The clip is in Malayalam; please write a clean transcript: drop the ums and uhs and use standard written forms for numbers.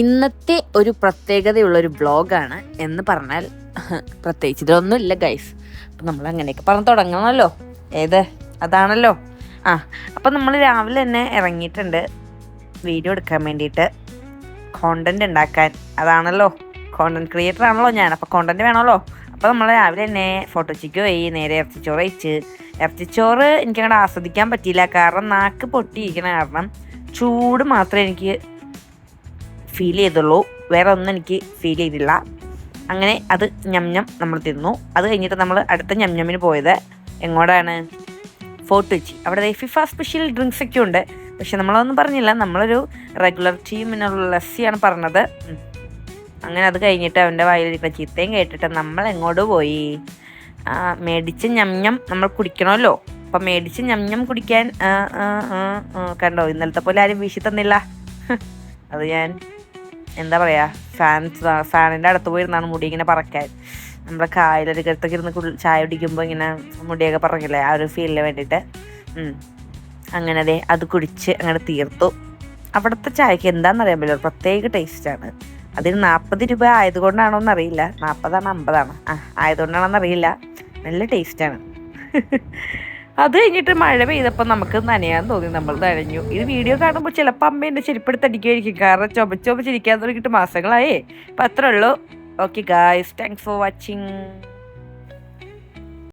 ഇന്നത്തെ ഒരു പ്രത്യേകതയുള്ളൊരു വ്ളോഗാണ് എന്ന് പറഞ്ഞാൽ പ്രത്യേകിച്ച് ഇതൊന്നുമില്ല ഗൈസ്. അപ്പം നമ്മൾ അങ്ങനെയൊക്കെ പറഞ്ഞ് തുടങ്ങണമല്ലോ. അതാണല്ലോ. അപ്പം നമ്മൾ രാവിലെ തന്നെ ഇറങ്ങിയിട്ടുണ്ട് വീഡിയോ എടുക്കാൻ വേണ്ടിയിട്ട്, കോണ്ടന്റ് ഉണ്ടാക്കാൻ. അതാണല്ലോ, കോണ്ടന്റ് ക്രിയേറ്റർ ആണല്ലോ ഞാൻ, അപ്പോൾ കോണ്ടന്റ് വേണമല്ലോ. അപ്പോൾ നമ്മൾ രാവിലെ തന്നെ ഫോട്ടോച്ചിക്ക് പോയി നേരെ ഇറച്ചിച്ചോറ് കഴിച്ച്. ഇറച്ചിച്ചോറ് എനിക്കങ്ങോട്ട് ആസ്വദിക്കാൻ പറ്റിയില്ല, കാരണം നാക്ക് പൊട്ടിയിരിക്കണ കാരണം ചൂട് മാത്രമേ എനിക്ക് ഫീൽ ചെയ്തുള്ളൂ, വേറെ ഒന്നും എനിക്ക് ഫീൽ ചെയ്തില്ല. അങ്ങനെ അത് ഞം നമ്മൾ തിന്നു. അത് കഴിഞ്ഞിട്ട് നമ്മൾ അടുത്ത ഞമ്മിന് പോയത് എങ്ങോട്ടാണ്? ഫോർട്ട് കൊച്ചി. അവിടെ ഫിഫ സ്പെഷ്യൽ ഡ്രിങ്ക്സ് ഒക്കെ ഉണ്ട്, പക്ഷെ നമ്മളതൊന്നും പറഞ്ഞില്ല. നമ്മളൊരു റെഗുലർ ടീമിനുള്ള ലസ്സിയാണ് പറഞ്ഞത്. അങ്ങനെ അത് കഴിഞ്ഞിട്ട് അവൻ്റെ വായിലിരിക്കുന്ന ചീത്തയും കേട്ടിട്ട് നമ്മൾ എങ്ങോട്ട് പോയി? മേടിച്ച് ഞം നമ്മൾ കുടിക്കണമല്ലോ. അപ്പം മേടിച്ച് ഞം കുടിക്കാൻ കണ്ടോ, ഇന്നലത്തെ പോലെ ആരും വീശി തന്നില്ല. അത് ഞാൻ എന്താ പറയുക, ഫാനിൻ്റെ അടുത്ത് പോയിരുന്നാണ് മുടി ഇങ്ങനെ പറക്കാൻ. നമ്മുടെ കായലൊരുക്കത്തൊക്കെ ഇരുന്ന് ചായ കുടിക്കുമ്പോൾ ഇങ്ങനെ മുടിയൊക്കെ പറക്കില്ലേ, ആ ഒരു ഫീലിന് വേണ്ടിയിട്ട്. അങ്ങനെ അത് കുടിച്ച് അങ്ങനെ തീർത്തു. അവിടുത്തെ ചായക്ക് എന്താണെന്നറിയാൻ പറ്റില്ല, പ്രത്യേക ടേസ്റ്റാണ്. അതിന് 40 രൂപ ആയതുകൊണ്ടാണോ എന്നറിയില്ല, 40 50 ആയതുകൊണ്ടാണോന്നറിയില്ല, നല്ല ടേസ്റ്റാണ്. അത് കഴിഞ്ഞിട്ട് മഴ പെയ്തപ്പോൾ നമുക്ക് നനയാൻ തോന്നി, നമ്മൾ നനഞ്ഞു. ഇത് വീഡിയോ കാണുമ്പോൾ ചിലപ്പോൾ അമ്മ എൻ്റെ ചെരുപ്പെടുത്തടിക്കുമായിരിക്കും, കാരണം ചുമച്ചിരിക്കാൻ തുടങ്ങിയിട്ട് മാസങ്ങളായേ. അപ്പം അത്രേ ഉള്ളൂ. Okay guys, thanks for watching.